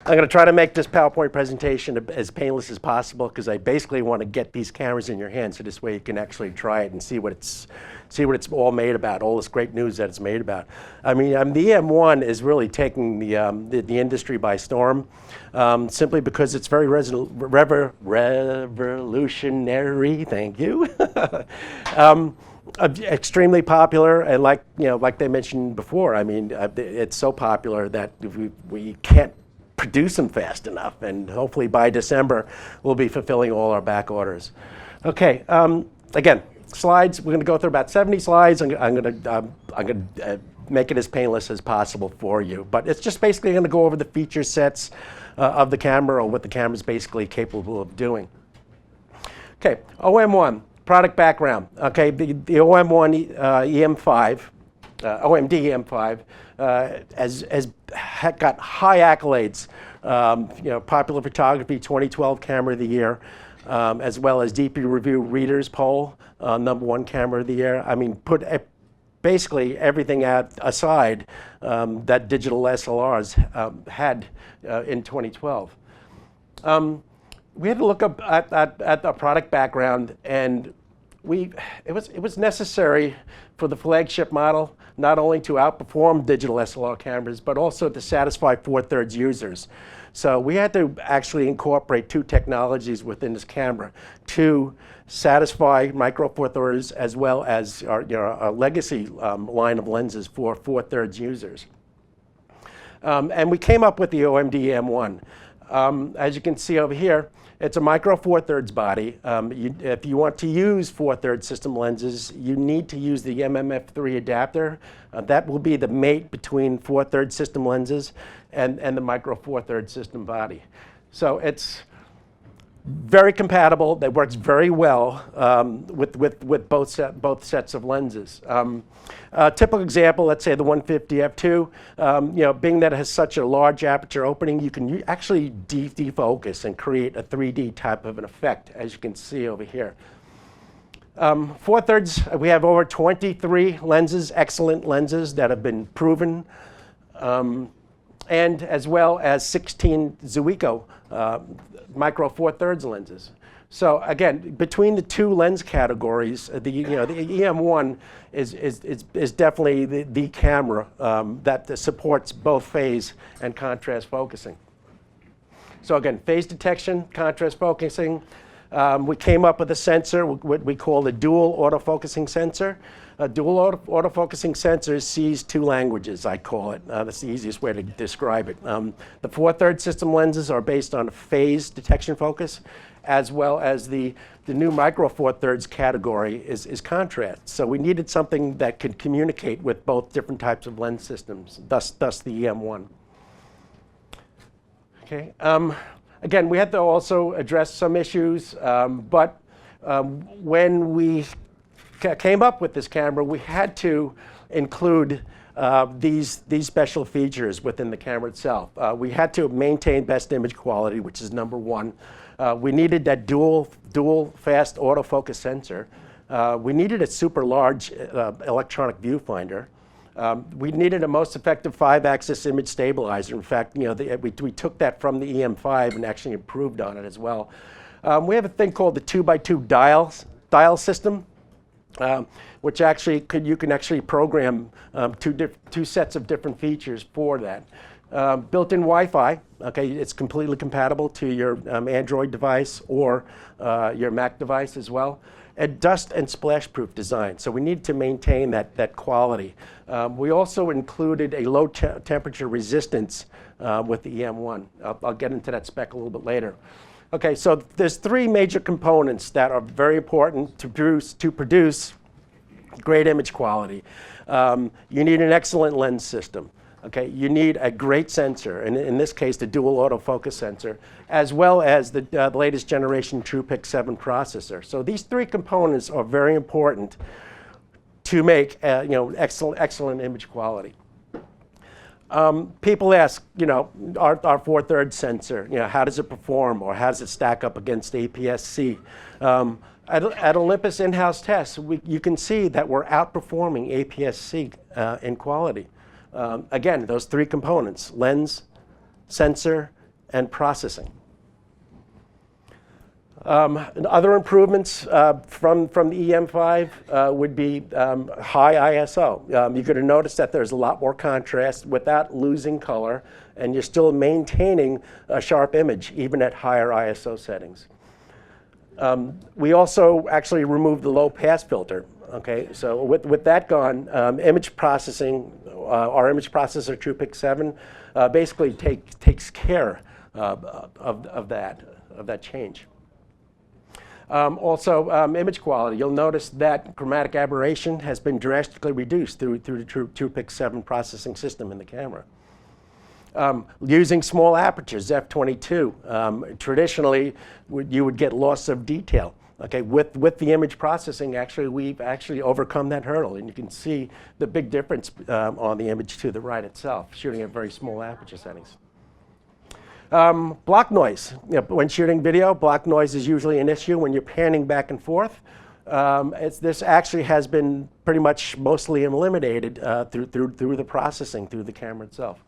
I'm going to try to make this PowerPoint presentation as painless as possible because I basically want to get these cameras in your hands so this way you can actually try it and see what it's all made about, all this great news that it's made about. I mean, the E-M1 is really taking the industry by storm simply because it's very revolutionary, thank you. Extremely popular, and like they mentioned before, I mean, it's so popular that we can't produce them fast enough, and hopefully by December we'll be fulfilling all our back orders. Okay, again, slides. We're going to go through about 70 slides. I'm going to make it as painless as possible for you, but it's just basically going to go over the feature sets of the camera, or what the camera is basically capable of doing. Okay, OM1 product background. Okay, the OM1 EM5. OMD EM5 has got high accolades, Popular Photography 2012 Camera of the Year, as well as DP Review Readers Poll, #1 Camera of the Year. I mean, put basically everything aside that digital SLRs had in 2012. We had to look up at the product background, and it was necessary for the flagship model not only to outperform digital SLR cameras, but also to satisfy 4/3 users. So we had to actually incorporate two technologies within this camera to satisfy micro 4/3 as well as our legacy line of lenses for 4/3 users. And we came up with the OMD M1. As you can see over here, it's a micro 4/3 body. If you want to use 4/3 system lenses, you need to use the MMF3 adapter. That will be the mate between 4/3 system lenses and the micro 4/3 system body. So it's very compatible. That works very well with both sets of lenses. A typical example, let's say the 150 f2, being that it has such a large aperture opening, you can actually defocus and create a 3D type of an effect, as you can see over here. 4/3, we have over 23 lenses, excellent lenses that have been proven, and as well as 16 M.ZUIKO micro 4/3 lenses. So again, between the two lens categories, the EM1 is definitely the camera that supports both phase and contrast focusing. So again, phase detection, contrast focusing. We came up with a sensor, what we call the dual autofocusing sensor. A dual autofocusing sensor sees two languages, I call it. That's the easiest way to describe it. The 4/3 system lenses are based on phase detection focus, as well as the new micro 4/3 category is contrast. So we needed something that could communicate with both different types of lens systems, thus the EM1. Okay. Again, we had to also address some issues, but when we came up with this camera, we had to include these special features within the camera itself. We had to maintain best image quality, which is #1. We needed that dual fast autofocus sensor. We needed a super large electronic viewfinder. We needed a most effective 5-axis image stabilizer. In fact, we took that from the EM5 and actually improved on it as well. We have a thing called the 2x2 dial system, which actually you can actually program two sets of different features for that. Built-in Wi-Fi, okay, it's completely compatible to your Android device or your Mac device as well. And dust and splash-proof design, so we need to maintain that quality. We also included a low temperature resistance with the EM1. I'll get into that spec a little bit later. Okay, so there's three major components that are very important to produce great image quality. You need an excellent lens system. Okay, you need a great sensor, and in this case, the dual autofocus sensor, as well as the latest generation TruePic 7 processor. So these three components are very important to make excellent image quality. People ask, our 4/3 sensor, how does it perform, or how does it stack up against APS-C? At Olympus in-house tests, you can see that we're outperforming APS-C in quality. Again, those three components: lens, sensor, and processing. And other improvements from the EM5 would be high ISO. You're going to notice that there's a lot more contrast without losing color, and you're still maintaining a sharp image even at higher ISO settings. We also actually removed the low pass filter. Okay, so with that gone, image processing, our image processor TruePic 7 basically takes care of that change. Also, image quality. You'll notice that chromatic aberration has been drastically reduced through the TruePic 7 processing system in the camera. Using small apertures, f/22, traditionally you would get loss of detail. Okay, with the image processing, we've overcome that hurdle, and you can see the big difference on the image to the right itself, shooting at very small aperture settings. Block noise. When shooting video, block noise is usually an issue when you're panning back and forth. This actually has been pretty much mostly eliminated through the processing, through the camera itself.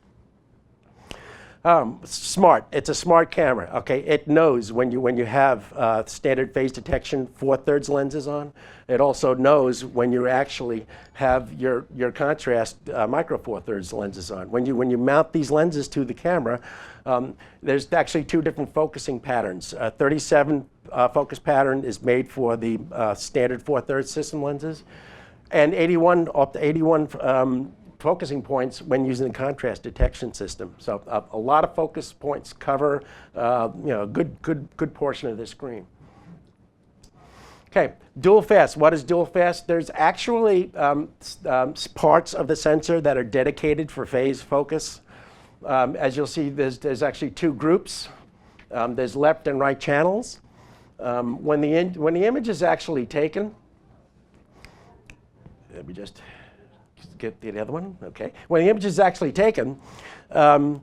Smart. It's a smart camera. Okay, it knows when you have standard phase detection 4/3 lenses on. It also knows when you actually have your contrast micro 4/3 lenses on. When you mount these lenses to the camera, there's actually two different focusing patterns. 37 focus pattern is made for the standard 4/3 system lenses, and 81 up to 81. Focusing points when using the contrast detection system. So a lot of focus points cover a good portion of the screen. Okay, dual fast. What is dual fast? There's actually parts of the sensor that are dedicated for phase focus. As you'll see, there's actually two groups. There's left and right channels. When the image is actually taken, let me just get the other one. Okay. When the image is actually taken, they're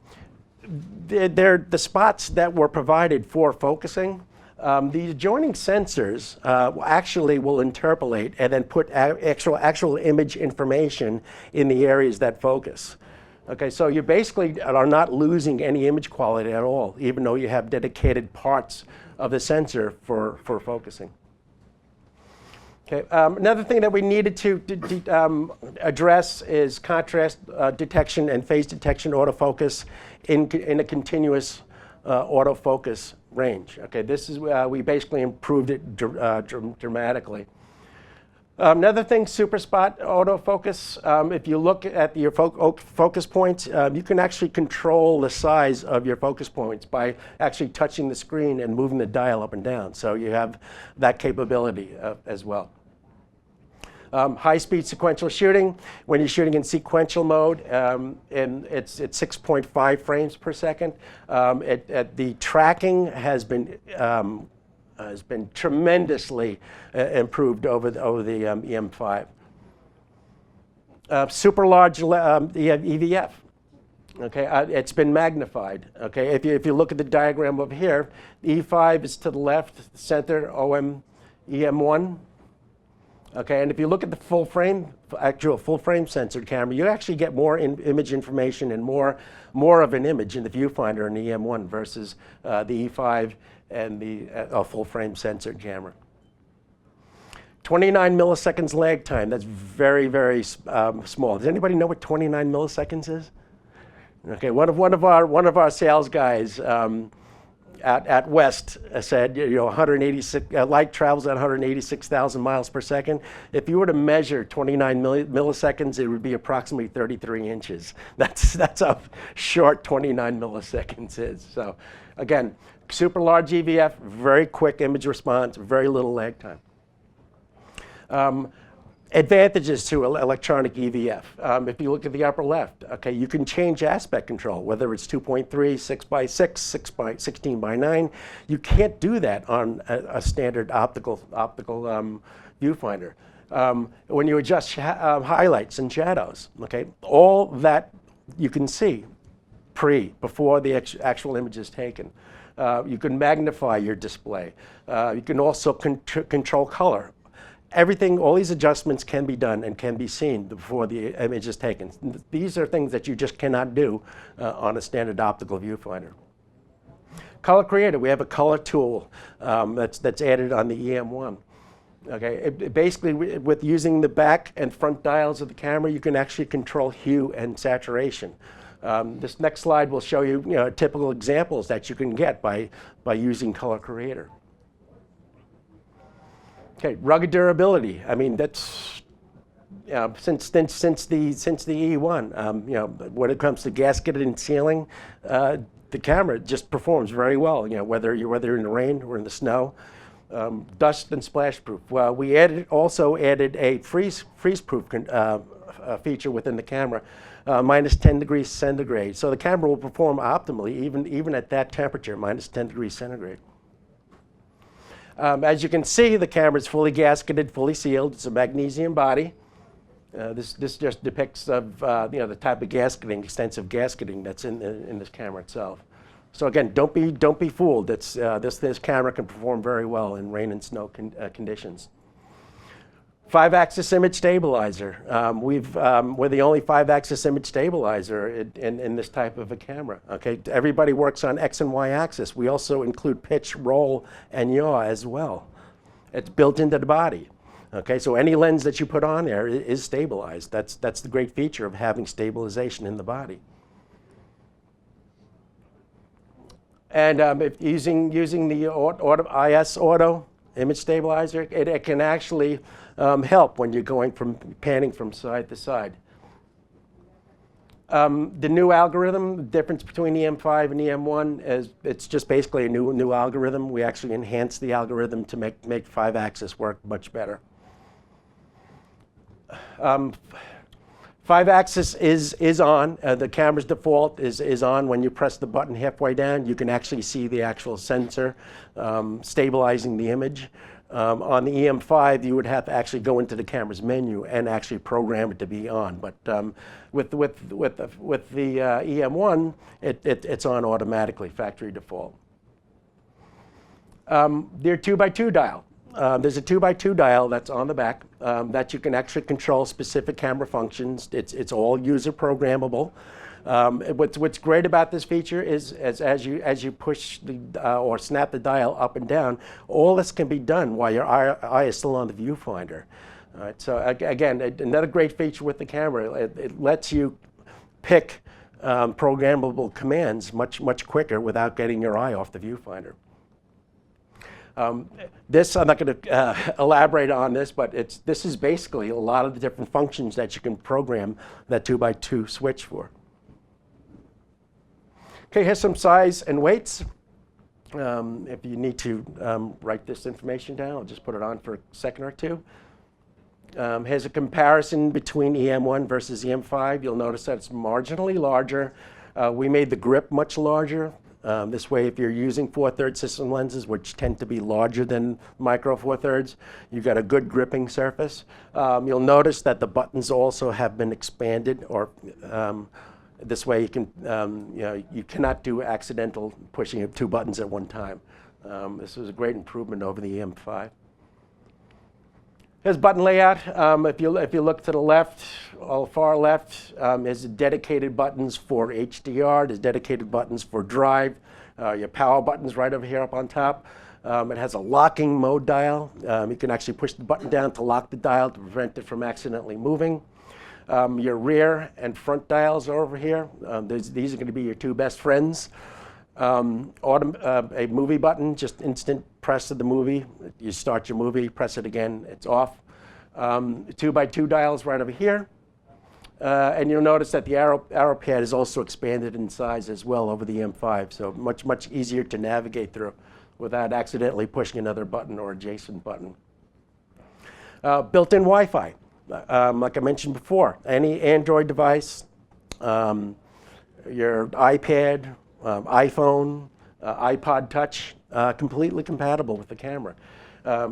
the spots that were provided for focusing. The adjoining sensors actually will interpolate and then put actual image information in the areas that focus. Okay, so you basically are not losing any image quality at all, even though you have dedicated parts of the sensor for focusing. Okay, another thing that we needed to address is contrast detection and phase detection autofocus in a continuous autofocus range. Okay, this is we basically improved it dramatically. Another thing, super spot autofocus. If you look at your focus points, you can actually control the size of your focus points by actually touching the screen and moving the dial up and down. So you have that capability as well. High-speed sequential shooting. When you're shooting in sequential mode, and it's 6.5 frames per second. The tracking has been tremendously improved over the EM5. Super large EVF. Okay, it's been magnified. Okay, if you look at the diagram over here, the E5 is to the left, center E-M1. Okay, and if you look at the full frame censored camera, you actually get more image information and more of an image in the viewfinder in the E-M1 versus the E5 and the full frame censored camera. 29 milliseconds lag time. That's very, very small. Does anybody know what 29 milliseconds is? Okay, one of our sales guys at West said, 186 light travels at 186,000 miles per second. If you were to measure 29 milliseconds, it would be approximately 33 inches. That's how short 29 milliseconds is. So, again, super large EVF, very quick image response, very little lag time. Advantages to electronic EVF. If you look at the upper left, okay, you can change aspect control, whether it's 2.3, 6x6, 16:9. You can't do that on a standard optical viewfinder. When you adjust highlights and shadows, okay, all that you can see before the actual image is taken. You can magnify your display. You can also control color. Everything, all these adjustments can be done and can be seen before the image is taken. These are things that you just cannot do on a standard optical viewfinder. Color Creator, we have a color tool that's added on the E-M1. Okay, basically, with using the back and front dials of the camera, you can actually control hue and saturation. This next slide will show you, typical examples that you can get by using Color Creator. Okay, rugged durability. I mean, that's since the E1. When it comes to gasket and sealing, the camera just performs very well. Whether you're in the rain or in the snow. Dust and splash proof. Well, we also added a freeze proof feature within the camera, minus 10 degrees centigrade. So the camera will perform optimally even at that temperature, minus 10 degrees centigrade. As you can see, the camera is fully gasketed, fully sealed. It's a magnesium body. This just depicts the type of gasketing, extensive gasketing that's in this camera itself. So again, don't be fooled. This camera can perform very well in rain and snow conditions. 5-axis image stabilizer. We're the only 5-axis image stabilizer in this type of a camera. Okay, everybody works on X and Y axis. We also include pitch, roll, and yaw as well. It's built into the body. Okay, so any lens that you put on there is stabilized. That's the great feature of having stabilization in the body. And if using the IS Auto image stabilizer, it can actually help when you're going from panning from side to side. The new algorithm, the difference between E-M5 and E-M1 is it's just basically a new algorithm. We actually enhanced the algorithm to make 5-axis work much better. 5-axis is on. The camera's default is on. When you press the button halfway down, you can actually see the actual sensor stabilizing the image. On the E-M5, you would have to actually go into the camera's menu and actually program it to be on. But with the E-M1, it's on automatically, factory default. They're 2x2 dial. There's a 2x2 dial that's on the back that you can actually control specific camera functions. It's all user programmable. What's great about this feature is as you push or snap the dial up and down, all this can be done while your eye is still on the viewfinder. All right, so again, another great feature with the camera, it lets you pick programmable commands much quicker without getting your eye off the viewfinder. This, I'm not going to elaborate on this, but this is basically a lot of the different functions that you can program that 2x2 switch for. Okay, here's some size and weights. If you need to write this information down, I'll just put it on for a second or two. Here's a comparison between E-M1 versus E-M5. You'll notice that it's marginally larger. We made the grip much larger. This way, if you're using 4/3 system lenses, which tend to be larger than micro 4/3, you've got a good gripping surface. You'll notice that the buttons also have been expanded, or this way you can, you cannot do accidental pushing of 2 buttons at one time. This was a great improvement over the E-M5. Here's button layout. If you look to the left, far left, there's dedicated buttons for HDR. There's dedicated buttons for drive. Your power button's right over here up on top. It has a locking mode dial. You can actually push the button down to lock the dial to prevent it from accidentally moving. Your rear and front dials are over here. These are going to be your 2 best friends. A movie button, just instant press of the movie. You start your movie, press it again, it's off. 2x2 dials right over here. And you'll notice that the arrow pad is also expanded in size as well over the M5, so much easier to navigate through without accidentally pushing another button or adjacent button. Built-in Wi-Fi. Like I mentioned before, any Android device, your iPad, iPhone, iPod Touch, completely compatible with the camera.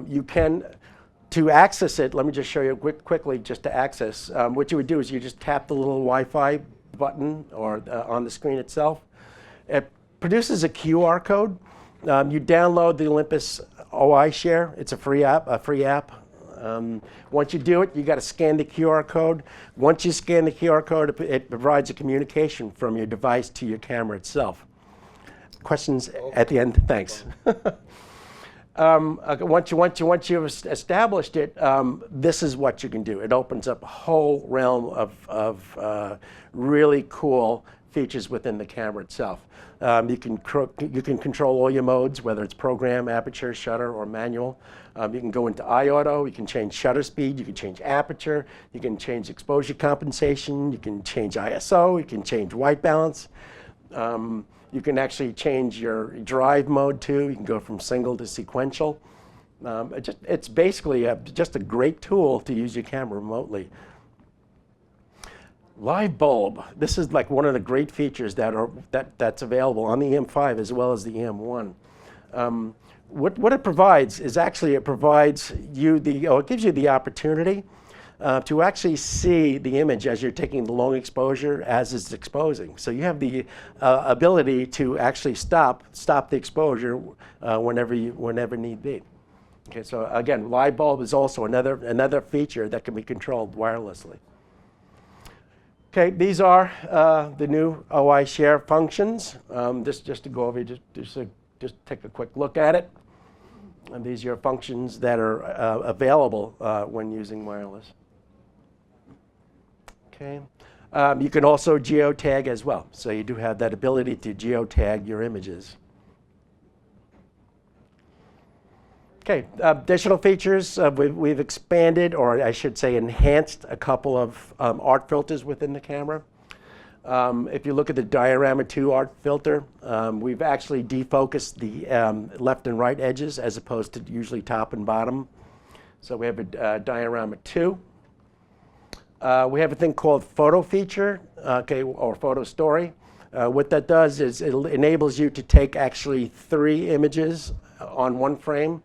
You can, to access it, let me just show you quickly just to access. What you would do is you just tap the little Wi-Fi button or on the screen itself. It produces a QR code. You download the Olympus OI Share. It's a free app. Once you do it, you got to scan the QR code. Once you scan the QR code, it provides a communication from your device to your camera itself. questions at the end? Thanks. Once you've established it, this is what you can do. It opens up a whole realm of really cool features within the camera itself. You can control all your modes, whether it's program, aperture, shutter, or manual. You can go into iAuto, you can change shutter speed, you can change aperture, you can change exposure compensation, you can change ISO, you can change white balance. You can actually change your drive mode too. You can go from single to sequential. It's basically just a great tool to use your camera remotely. Live bulb. This is like one of the great features that's available on the E-M5 as well as the E-M1. What it provides is actually it provides you it gives you the opportunity to actually see the image as you're taking the long exposure as it's exposing. So you have the ability to actually stop the exposure whenever need be. Okay, so again, live bulb is also another feature that can be controlled wirelessly. Okay, these are the new OI share functions. Just to go over, just take a quick look at it. And these are your functions that are available when using wireless. Okay. You can also geotag as well. So you do have that ability to geotag your images. Okay, additional features. We've expanded, or I should say enhanced, a couple of art filters within the camera. If you look at the Diorama 2 art filter, we've actually defocused the left and right edges as opposed to usually top and bottom. So we have a Diorama 2. We have a thing called photo feature, or photo story. What that does is it enables you to take actually 3 images on one frame.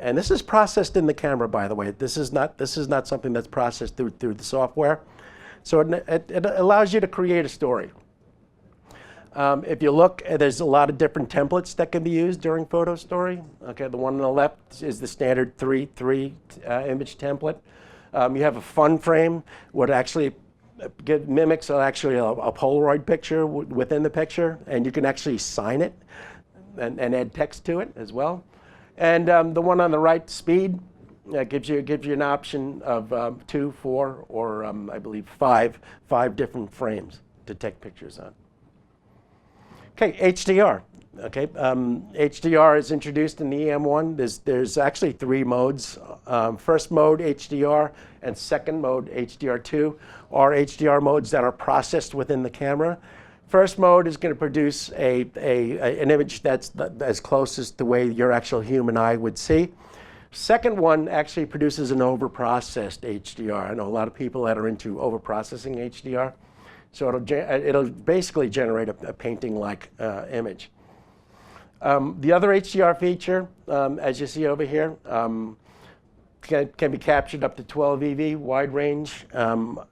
And this is processed in the camera, by the way. This is not something that's processed through the software. So it allows you to create a story. If you look, there's a lot of different templates that can be used during photo story. Okay, the one on the left is the standard 3 image template. You have a fun frame, what actually mimics actually a Polaroid picture within the picture, and you can actually sign it and add text to it as well. And the one on the right, speed, gives you an option of 2, 4, or I believe 5 different frames to take pictures on. Okay, HDR. Okay, HDR is introduced in the E-M1. There's actually 3 modes. First mode HDR and second mode HDR2 are HDR modes that are processed within the camera. First mode is going to produce an image that's as close as the way your actual human eye would see. Second one actually produces an overprocessed HDR. I know a lot of people that are into overprocessing HDR. So it'll basically generate a painting-like image. The other HDR feature, as you see over here, can be captured up to 12 eV, wide range.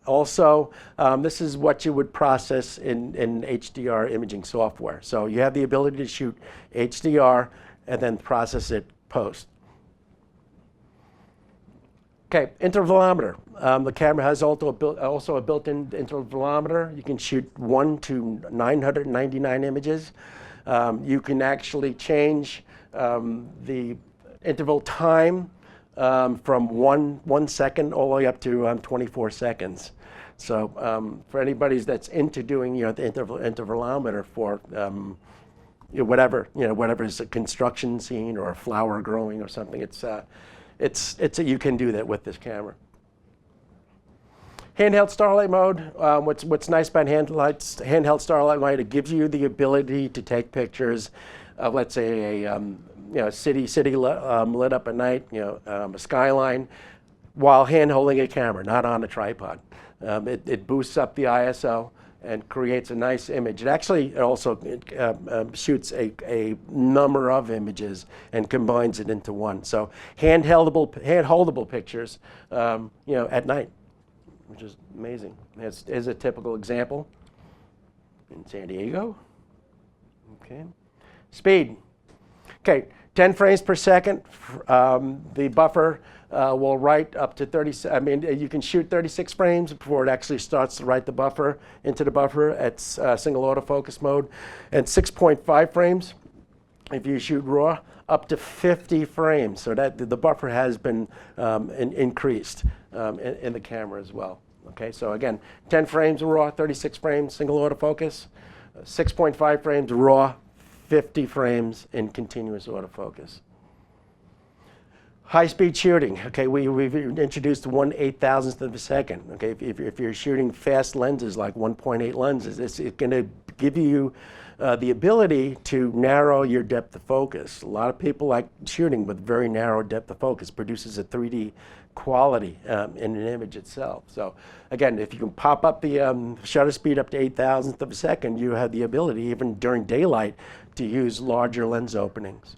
Also, this is what you would process in HDR imaging software. So you have the ability to shoot HDR and then process it post. Okay, intervalometer. The camera has also a built-in intervalometer. You can shoot 1 to 999 images. You can actually change the interval time from one second all the way up to 24 seconds. So for anybody that's into doing the intervalometer for whatever is a construction scene or a flower growing or something, you can do that with this camera. Handheld Starlight mode. What's nice about handheld Starlight mode, it gives you the ability to take pictures of, let's say, a city lit up at night, a skyline, while hand holding a camera, not on a tripod. It boosts up the ISO and creates a nice image. It actually also shoots a number of images and combines it into one. So hand-holdable pictures, at night, which is amazing. Here's a typical example in San Diego. Okay, speed. Okay, 10 frames per second. The buffer will write up to 30. I mean, you can shoot 36 frames before it actually starts to write the buffer into the buffer at single autofocus mode, and 6.5 frames if you shoot RAW, up to 50 frames. So that the buffer has been increased in the camera as well. Okay, so again, 10 frames RAW, 36 frames single autofocus, 6.5 frames RAW, 50 frames in continuous autofocus. High-speed shooting. Okay, we've introduced 1/8,000th of a second. Okay, if you're shooting fast lenses like 1.8 lenses, it's going to give you the ability to narrow your depth of focus. A lot of people like shooting with very narrow depth of focus. Produces a 3D quality in an image itself. So again, if you can pop up the shutter speed up to 8,000th of a second, you have the ability, even during daylight, to use larger lens openings.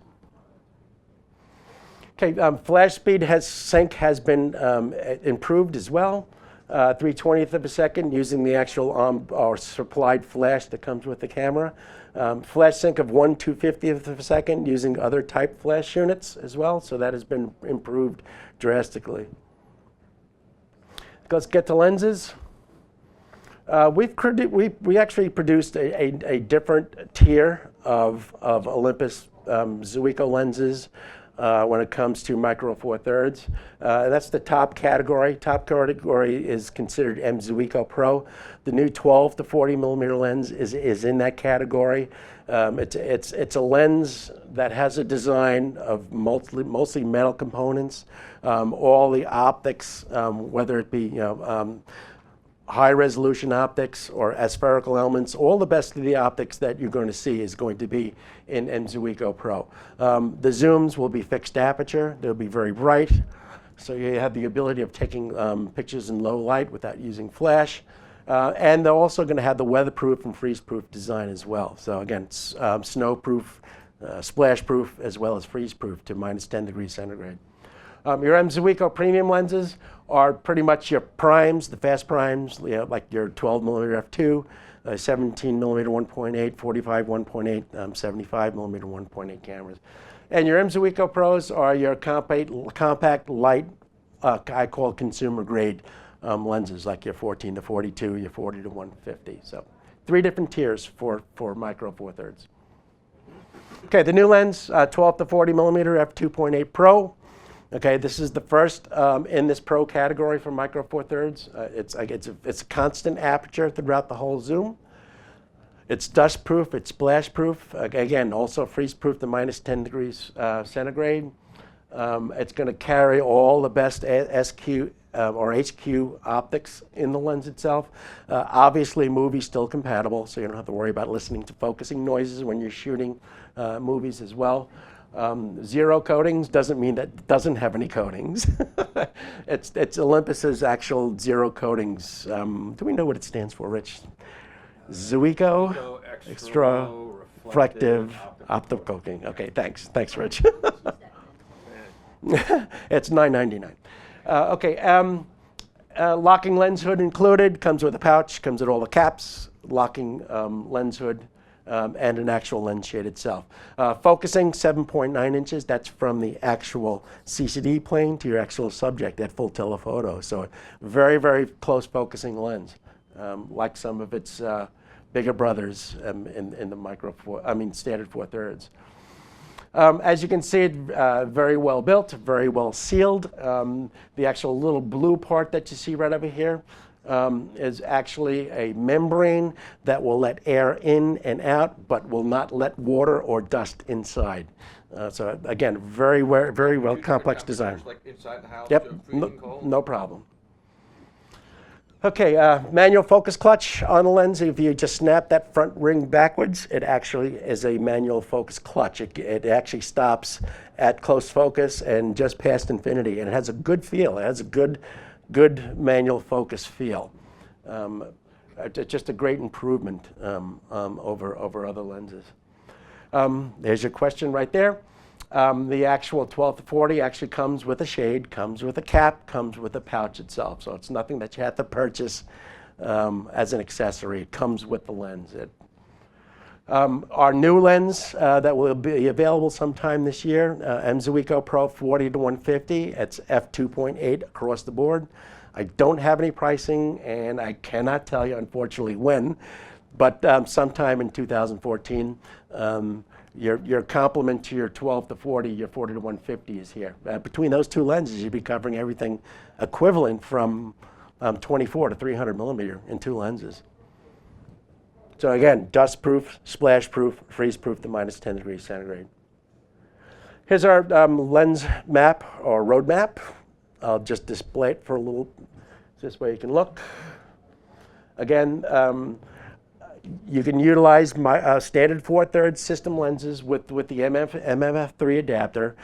Okay, flash speed sync has been improved as well. 3/20th of a second using the actual or supplied flash that comes with the camera. Flash sync of 1/250th of a second using other type flash units as well. So that has been improved drastically. Let's get to lenses. We actually produced a different tier of Olympus M.ZUIKO lenses when it comes to micro four thirds. That's the top category. Top category is considered M.ZUIKO Pro. The new 12 to 40 millimeter lens is in that category. It's a lens that has a design of mostly metal components. All the optics, whether it be high resolution optics or aspherical elements, all the best of the optics that you're going to see is going to be in M.ZUIKO Pro. The zooms will be fixed aperture. They'll be very bright. So you have the ability of taking pictures in low light without using flash. And they're also going to have the weatherproof and freeze-proof design as well. So again, snow-proof, splash-proof, as well as freeze-proof to -10 degrees centigrade. Your M.ZUIKO premium lenses are pretty much your primes, the fast primes, like your 12 millimeter f2, 17 millimeter 1.8, 45 1.8, 75 millimeter 1.8 cameras. And your M.ZUIKO Pros are your compact light, I call consumer grade lenses, like your 14 to 42, your 40 to 150. So 3 different tiers for micro four thirds. Okay, the new lens, 12 to 40 millimeter f2.8 Pro. Okay, this is the first in this Pro category for micro four thirds. It's a constant aperture throughout the whole zoom. It's dust proof, it's splash proof. Again, also freeze proof to -10 degrees centigrade. It's going to carry all the best SQ or HQ optics in the lens itself. Obviously, movie still compatible, so you don't have to worry about listening to focusing noises when you're shooting movies as well. 0 coatings doesn't mean that it doesn't have any coatings. It's Olympus's actual 0 coatings. Do we know what it stands for, Rich? M.ZUIKO, extra reflective optical coating. Okay, thanks, Rich. It's $9.99. Okay, locking lens hood included. Comes with a pouch. Comes with all the caps. Locking lens hood. And an actual lens shade itself. Focusing 7.9 inches, that's from the actual CCD plane to your actual subject at full telephoto. So very, very close focusing lens, like some of its bigger brothers in the standard four thirds. As you can see, it very well built, very well sealed. The actual little blue part that you see right over here is actually a membrane that will let air in and out, but will not let water or dust inside. So again, very well complex design. Like inside the house. Yep, no problem. Okay, manual focus clutch on the lens. If you just snap that front ring backwards, it actually is a manual focus clutch. It actually stops at close focus and just past infinity, and it has a good feel. It has a good manual focus feel. Just a great improvement over other lenses. There's your question right there. The actual 12 to 40 actually comes with a shade, comes with a cap, comes with a pouch itself. So it's nothing that you have to purchase as an accessory. It comes with the lens. Our new lens that will be available sometime this year, M.ZUIKO Pro 40 to 150. It's f2.8 across the board. I don't have any pricing, and I cannot tell you, unfortunately, when, but sometime in 2014. Your complement to your 12 to 40, your 40 to 150 is here. Between those two lenses, you'd be covering everything equivalent from 24 to 300 millimeter in two lenses. So again, dust proof, splash proof, freeze proof to minus 10 degrees centigrade. Here's our lens map or road map. I'll just display it for a little, this way you can look. Again, you can utilize my standard 4/3 system lenses with the MMF3 adapter.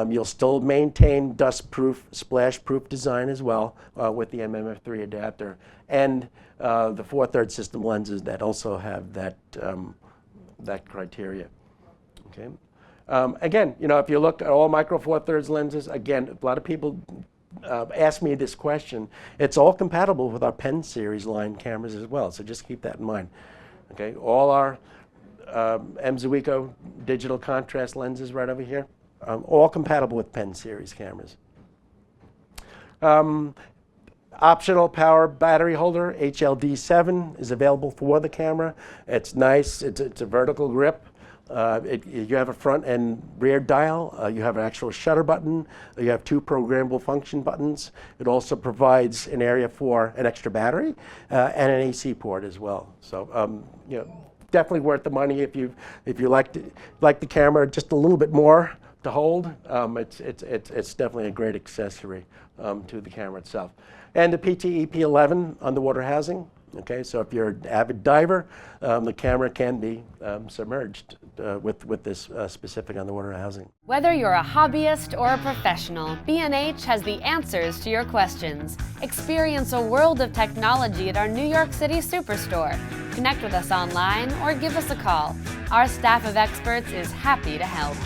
You'll still maintain dust-proof, splash-proof design as well with the MMF3 adapter, and the 4/3 system lenses that also have that that criteria. Okay. Again, you know, if you look at all micro 4/3 lenses, again, a lot of people ask me this question. It's all compatible with our Pen series line cameras as well, so just keep that in mind. Okay, all our M.ZUIKO digital contrast lenses right over here, all compatible with Pen series cameras. Optional power battery holder, HLD7, is available for the camera. It's nice, it's a vertical grip. You have a front and rear dial, you have an actual shutter button, you have two programmable function buttons. It also provides an area for an extra battery and an AC port as well. So you know, definitely worth the money if you like the camera just a little bit more to hold. It's definitely a great accessory to the camera itself. And the PT-EP11 underwater housing. Okay, so if you're an avid diver, the camera can be submerged with this specific underwater housing. Whether you're a hobbyist or a professional, B&H has the answers to your questions. Experience a world of technology at our New York City Superstore. Connect with us online or give us a call. Our staff of experts is happy to help.